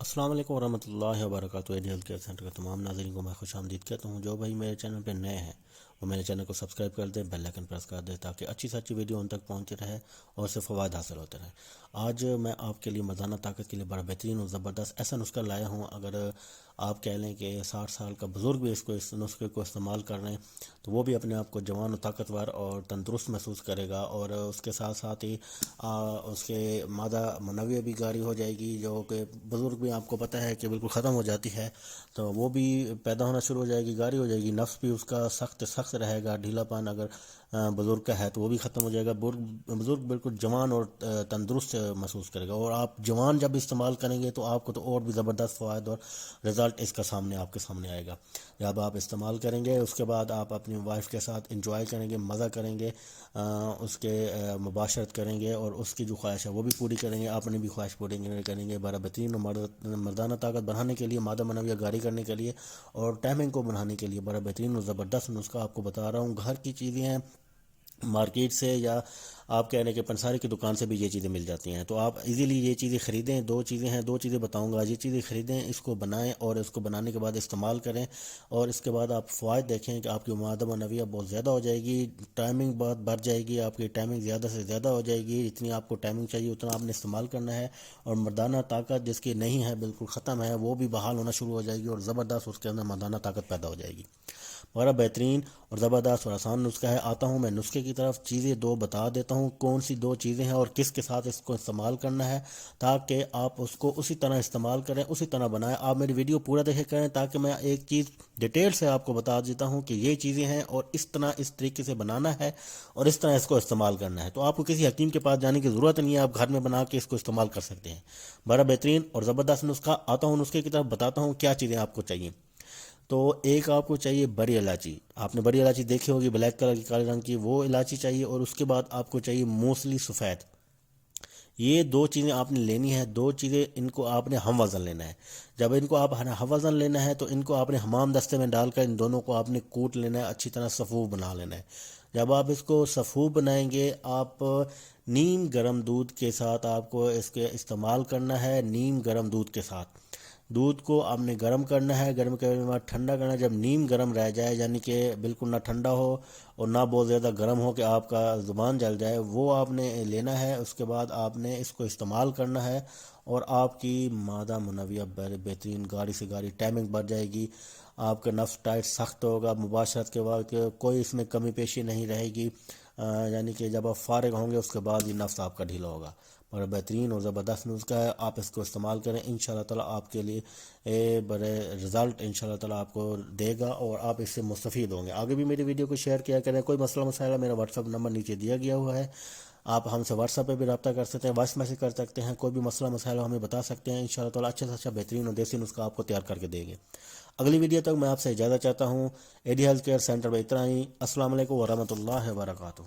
السلام علیکم ورحمۃ اللہ وبرکاتہ۔ ایڈی ہیلتھ کیئر سینٹر کے تمام ناظرین کو میں خوش آمدید کہتا ہوں۔ جو بھائی میرے چینل پہ نئے ہیں وہ میرے چینل کو سبسکرائب کر دیں، بیل آئکن پریس کر دیں تاکہ اچھی سے اچھی ویڈیو ان تک پہنچتی رہے اور اس سے فوائد حاصل ہوتے رہیں۔ آج میں آپ کے لیے مردانہ طاقت کے لیے بڑا بہترین اور زبردست ایسا نسخہ لایا ہوں۔ اگر آپ کہہ لیں کہ 60 سال کا بزرگ بھی اس نسخے کو استعمال کر رہے ہیں تو وہ بھی اپنے آپ کو جوان و طاقتور اور تندرست محسوس کرے گا، اور اس کے ساتھ ساتھ ہی اس کے مادہ منویہ بھی جاری ہو جائے گی، جو کہ بزرگ بھی آپ کو پتہ ہے کہ بالکل ختم ہو جاتی ہے، تو وہ بھی پیدا ہونا شروع ہو جائے گی، جاری ہو جائے گی۔ نفس بھی اس کا سخت رہے گا، ڈھیلا پان اگر بزرگ کا ہے تو وہ بھی ختم ہو جائے گا۔ بزرگ بالکل جوان اور تندرست محسوس کرے گا، اور آپ جوان جب استعمال کریں گے تو آپ کو تو اور بھی زبردست فوائد اور رزلٹ اس کا آپ کے سامنے آئے گا۔ جب آپ استعمال کریں گے اس کے بعد آپ اپنی وائف کے ساتھ انجوائے کریں گے، مزہ کریں گے، اس کے مباشرت کریں گے، اور اس کی جو خواہش ہے وہ بھی پوری کریں گے، اپنی بھی خواہش پوری کریں گے۔ بڑا بہترین مردانہ طاقت بڑھانے کے لیے، مادہ منویہ جاری کرنے کے لیے اور ٹائمنگ کو بڑھانے کے لیے بڑا بہترین اور زبردست نسخہ آپ کو بتا رہا ہوں۔ گھر کی چیزیں ہیں، مارکیٹ سے یا آپ کہہ رہے ہیں کہ پنساری کی دکان سے بھی یہ چیزیں مل جاتی ہیں، تو آپ ایزیلی یہ چیزیں خریدیں۔ دو چیزیں بتاؤں گا، یہ چیزیں خریدیں، اس کو بنائیں اور اس کو بنانے کے بعد استعمال کریں، اور اس کے بعد آپ فوائد دیکھیں کہ آپ کی مادہ منویہ بہت زیادہ ہو جائے گی، ٹائمنگ بہت بڑھ جائے گی، آپ کی ٹائمنگ زیادہ سے زیادہ ہو جائے گی۔ جتنی آپ کو ٹائمنگ چاہیے اتنا آپ نے استعمال کرنا ہے، اور مردانہ طاقت جس کی نہیں ہے، بالکل ختم ہے، وہ بھی بحال ہونا شروع ہو جائے گی، اور زبردست اس کے اندر مردانہ طاقت پیدا ہو جائے گی۔ بڑا بہترین اور زبردست اور آسان نسخہ ہے۔ آتا ہوں میں نسخے کی طرف، چیزیں دو بتا دیتا ہوں، کون سی دو چیزیں ہیں اور کس کے ساتھ اس کو استعمال کرنا ہے، تاکہ آپ اس کو اسی طرح استعمال کریں، اسی طرح بنائیں۔ آپ میری ویڈیو پورا دیکھے کریں تاکہ میں ایک چیز ڈیٹیل سے آپ کو بتا دیتا ہوں کہ یہ چیزیں ہیں اور اس طرح اس طریقے سے بنانا ہے اور اس طرح اس کو استعمال کرنا ہے، تو آپ کو کسی حکیم کے پاس جانے کی ضرورت نہیں ہے، آپ گھر میں بنا کے اس کو استعمال کر سکتے ہیں۔ بڑا بہترین اور زبردست نسخہ۔ آتا ہوں نسخے کی طرف، بتاتا ہوں کیا چیزیں آپ کو چاہیے۔ تو ایک آپ کو چاہیے بڑی الائچی، آپ نے بڑی الائچی دیکھی ہوگی بلیک کلر کی، کالے رنگ کی، وہ الائچی چاہیے، اور اس کے بعد آپ کو چاہیے موسلی سفید۔ یہ دو چیزیں آپ نے لینی ہے، دو چیزیں ان کو آپ نے ہم وزن لینا ہے۔ جب ان کو آپ ہم وزن لینا ہے تو ان کو آپ نے حمام دستے میں ڈال کر ان دونوں کو آپ نے کوٹ لینا ہے، اچھی طرح صفوف بنا لینا ہے۔ جب آپ اس کو صفوف بنائیں گے، آپ نیم گرم دودھ کے ساتھ آپ کو اس کے استعمال کرنا ہے، نیم گرم دودھ کے ساتھ۔ دودھ کو آپ نے گرم کرنا ہے، گرم کرنے کے بعد ٹھنڈا کرنا ہے۔ جب نیم گرم رہ جائے، یعنی کہ بالکل نہ ٹھنڈا ہو اور نہ بہت زیادہ گرم ہو کہ آپ کا زبان جل جائے، وہ آپ نے لینا ہے۔ اس کے بعد آپ نے اس کو استعمال کرنا ہے، اور آپ کی مادہ منویہ بہترین، گاڑی سے گاڑی ٹائمنگ بڑھ جائے گی، آپ کا نفس ٹائٹ سخت ہوگا، مباشرت کے وقت کوئی اس میں کمی پیشی نہیں رہے گی، یعنی کہ جب آپ فارغ ہوں گے اس کے بعد ہی نفس آپ کا ڈھیلا ہوگا۔ بڑا بہترین اور زبردست نسخہ ہے، آپ اس کو استعمال کریں، انشاءاللہ تعالی آپ کے لیے بڑے رزلٹ انشاءاللہ تعالی آپ کو دے گا، اور آپ اس سے مستفید ہوں گے۔ آگے بھی میری ویڈیو کو شیئر کیا کریں۔ کوئی مسئلہ مسائل، میرا واٹس ایپ نمبر نیچے دیا گیا ہوا ہے، آپ ہم سے واٹس ایپ پہ بھی رابطہ کر سکتے ہیں، وائس میسج کر سکتے ہیں، کوئی بھی مسئلہ مسائل ہمیں بتا سکتے ہیں، انشاءاللہ تعالی اچھا سے اچھا بہترین اور دیسی نسخہ آپ کو تیار کر کے دیں گے۔ اگلی ویڈیو تک میں آپ سے اجازت چاہتا ہوں۔ ایڈی ہیلتھ کیئر سینٹر پہ اتنا ہی۔ السلام علیکم ورحمۃ اللہ وبرکاتہ۔